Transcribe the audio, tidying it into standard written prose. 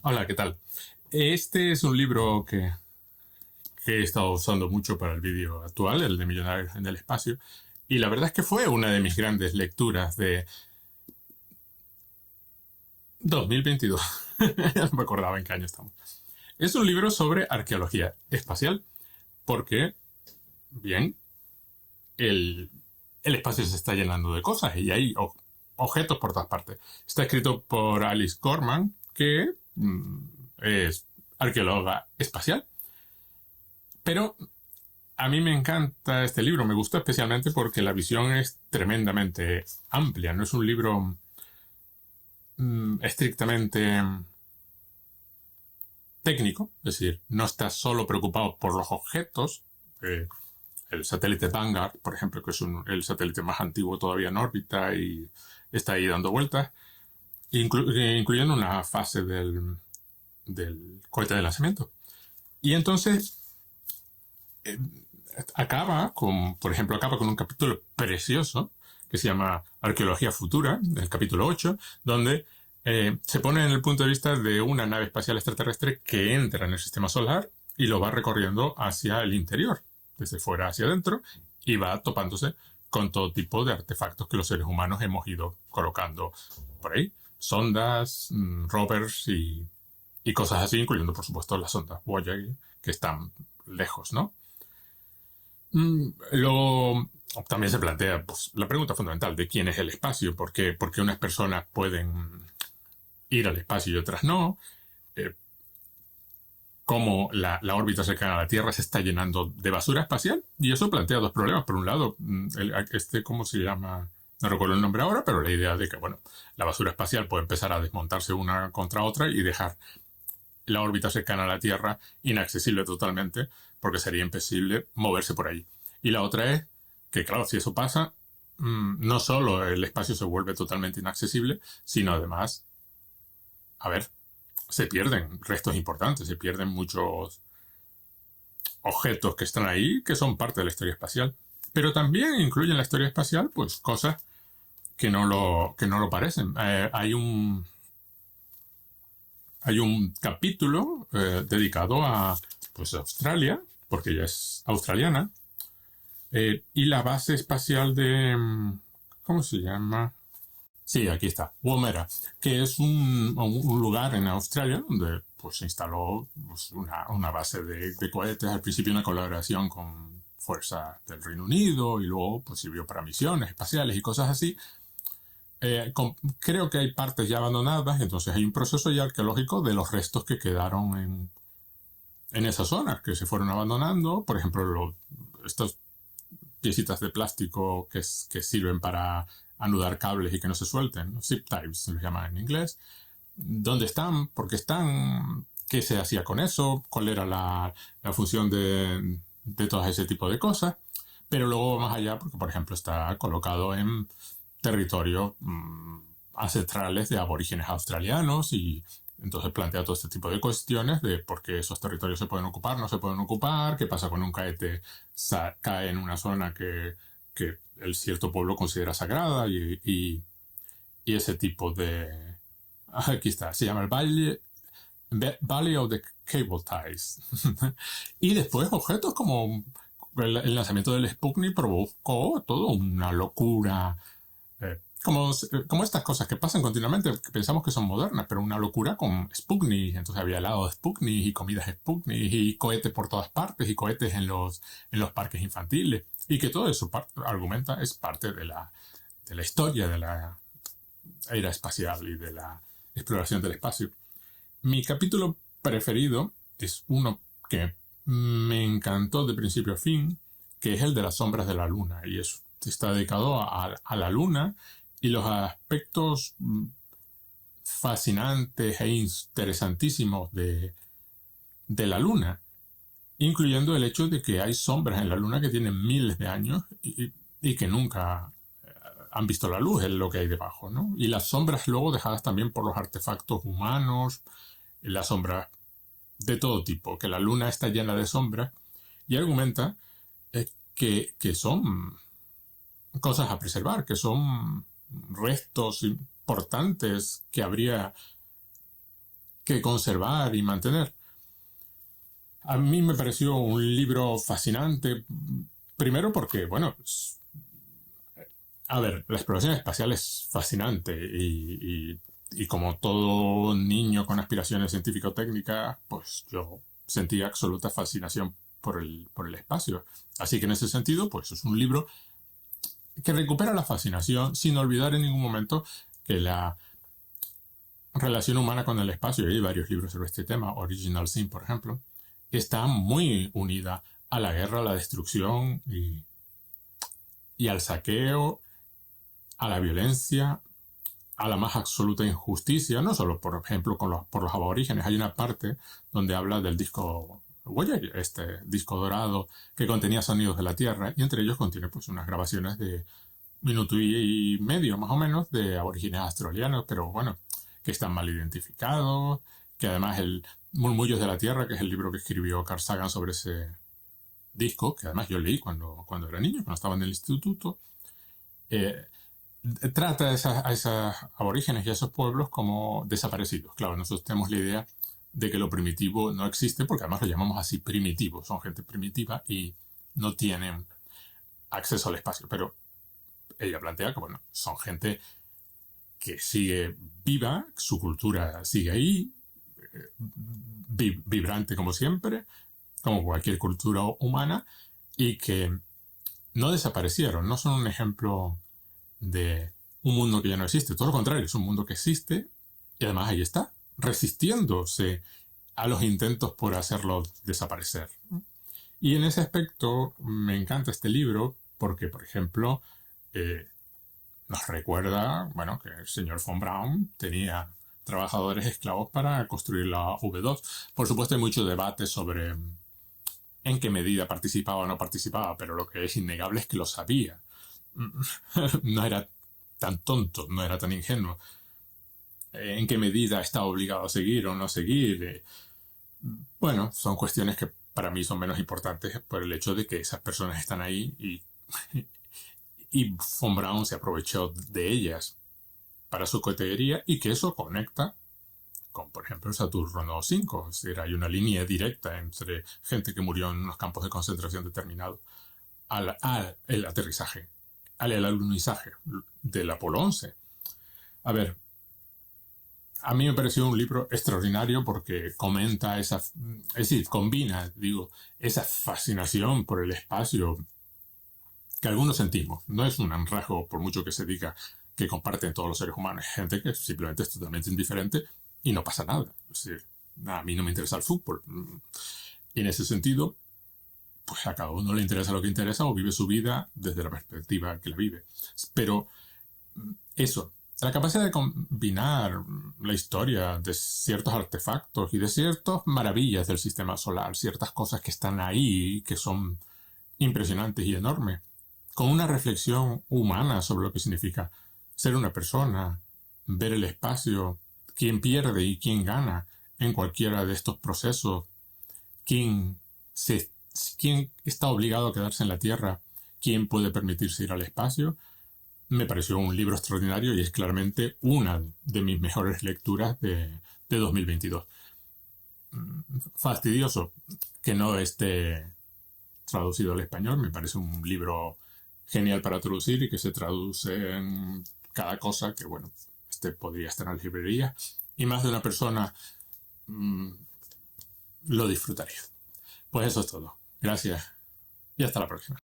Hola, ¿qué tal? Este es un libro que he estado usando mucho para el vídeo actual, el de Millonarios en el Espacio, y la verdad es que fue una de mis grandes lecturas de 2022. No me acordaba en qué año estamos. Es un libro sobre arqueología espacial, porque, bien, el, el espacio se está llenando de cosas y hay objetos por todas partes. Está escrito por Alice Gorman, que es arqueóloga espacial, pero a mí me encanta este libro, me gustó especialmente porque la visión es tremendamente amplia, no es un libro estrictamente técnico, es decir, no está solo preocupado por los objetos. El satélite Vanguard, por ejemplo, que es el satélite más antiguo todavía en órbita y está ahí dando vueltas, incluyendo una fase del cohete de lanzamiento. Y entonces acaba con un capítulo precioso que se llama Arqueología Futura, el capítulo 8, donde se pone en el punto de vista de una nave espacial extraterrestre que entra en el sistema solar y lo va recorriendo hacia el interior, desde fuera hacia adentro, y va topándose con todo tipo de artefactos que los seres humanos hemos ido colocando por ahí. Sondas, rovers y cosas así, incluyendo por supuesto las sondas Voyager, que están lejos, ¿no? Luego también se plantea pues, la pregunta fundamental de quién es el espacio, por qué unas personas pueden ir al espacio y otras no, eh, cómo la órbita cercana a la Tierra se está llenando de basura espacial, y eso plantea dos problemas. Por un lado, ¿cómo se llama? No recuerdo el nombre ahora, pero la idea de que, bueno, la basura espacial puede empezar a desmontarse una contra otra y dejar la órbita cercana a la Tierra inaccesible totalmente, porque sería imposible moverse por ahí. Y la otra es que, claro, si eso pasa, no solo el espacio se vuelve totalmente inaccesible, sino además, a ver, se pierden restos importantes, se pierden muchos objetos que están ahí, que son parte de la historia espacial. Pero también incluyen la historia espacial, pues cosas que no lo parecen. Hay un capítulo dedicado a pues, Australia, porque ella es australiana, y la base espacial de... ¿Cómo se llama? Sí, aquí está, Woomera, que es un lugar en Australia donde pues, se instaló pues, una base de cohetes, al principio una colaboración con fuerzas del Reino Unido y luego pues, sirvió para misiones espaciales y cosas así. Creo que hay partes ya abandonadas, entonces hay un proceso ya arqueológico de los restos que quedaron en esas zonas, que se fueron abandonando. Por ejemplo, estas piecitas de plástico que sirven para anudar cables y que no se suelten, ¿no? Zip ties se les llama en inglés. ¿Dónde están? ¿Por qué están? ¿Qué se hacía con eso? ¿Cuál era la función de todo ese tipo de cosas? Pero luego más allá, porque por ejemplo está colocado en territorios ancestrales de aborígenes australianos y entonces plantea todo este tipo de cuestiones de por qué esos territorios se pueden ocupar, no se pueden ocupar, qué pasa con un cohete cae en una zona que el cierto pueblo considera sagrada y ese tipo de... Aquí está, se llama el Valley of the Cable Ties. Y después objetos como el lanzamiento del Sputnik provocó toda una locura como estas cosas que pasan continuamente, que pensamos que son modernas, pero una locura con Sputnik. Entonces había helado de Sputnik y comidas Sputnik y cohetes por todas partes y cohetes en los parques infantiles. Y que todo eso argumenta es parte de la historia de la era espacial y de la exploración del espacio. Mi capítulo preferido es uno que me encantó de principio a fin, que es el de las sombras de la luna. Y está dedicado a la luna y los aspectos fascinantes e interesantísimos de la luna, incluyendo el hecho de que hay sombras en la luna que tienen miles de años y que nunca han visto la luz, es lo que hay debajo, ¿no? Y las sombras luego dejadas también por los artefactos humanos, las sombras de todo tipo, que la luna está llena de sombras y argumenta que son cosas a preservar, que son restos importantes que conservar y mantener. A mí me pareció un libro fascinante, primero porque, bueno, a ver, la exploración espacial es fascinante y como todo niño con aspiraciones científico-técnicas, pues yo sentí absoluta fascinación por el espacio. Así que en ese sentido, pues es un libro que recupera la fascinación sin olvidar en ningún momento que la relación humana con el espacio, y hay varios libros sobre este tema, Original Sin, por ejemplo, está muy unida a la guerra, a la destrucción y al saqueo, a la violencia, a la más absoluta injusticia, no solo, por ejemplo, por los aborígenes. Hay una parte donde habla del disco Voyager, este disco dorado que contenía sonidos de la Tierra, y entre ellos contiene pues unas grabaciones de minuto y medio, más o menos, de aborígenes australianos, pero bueno, que están mal identificados, que además el Murmullos de la Tierra, que es el libro que escribió Carl Sagan sobre ese disco, que además yo leí cuando era niño, cuando estaba en el instituto, eh, trata a esos aborígenes y a esos pueblos como desaparecidos. Claro, nosotros tenemos la idea de que lo primitivo no existe, porque además lo llamamos así primitivo, son gente primitiva y no tienen acceso al espacio, pero ella plantea que, bueno, son gente que sigue viva, su cultura sigue ahí, vibrante como siempre, como cualquier cultura humana, y que no desaparecieron, no son un ejemplo de un mundo que ya no existe, todo lo contrario, es un mundo que existe y además ahí está, resistiéndose a los intentos por hacerlo desaparecer. Y en ese aspecto me encanta este libro porque, por ejemplo, nos recuerda, bueno, que el señor von Braun tenía trabajadores esclavos para construir la V2. Por supuesto hay mucho debate sobre en qué medida participaba o no participaba, pero lo que es innegable es que lo sabía. No era tan tonto, no era tan ingenuo. En qué medida está obligado a seguir o no seguir. Bueno, son cuestiones que para mí son menos importantes por el hecho de que esas personas están ahí y von Braun se aprovechó de ellas para su cohetería y que eso conecta con, por ejemplo, el Saturno 5. Es decir, hay una línea directa entre gente que murió en unos campos de concentración determinados al aterrizaje, al alunizaje del Apolo 11. A ver, a mí me pareció un libro extraordinario porque comenta es decir, combina, digo, esa fascinación por el espacio que algunos sentimos. No es un rasgo, por mucho que se diga, que comparten todos los seres humanos. Hay gente que simplemente es totalmente indiferente y no pasa nada. Es decir, a mí no me interesa el fútbol. Y en ese sentido, pues a cada uno le interesa lo que interesa o vive su vida desde la perspectiva que la vive. Pero eso, la capacidad de combinar la historia de ciertos artefactos y de ciertas maravillas del sistema solar, ciertas cosas que están ahí, que son impresionantes y enormes, con una reflexión humana sobre lo que significa ser una persona, ver el espacio, quién pierde y quién gana en cualquiera de estos procesos, quién está obligado a quedarse en la Tierra, quién puede permitirse ir al espacio. Me pareció un libro extraordinario y es claramente una de mis mejores lecturas de 2022. Fastidioso que no esté traducido al español, me parece un libro genial para traducir y que se traduce en cada cosa que, bueno, podría estar en la librería y más de una persona lo disfrutaría. Pues eso es todo. Gracias y hasta la próxima.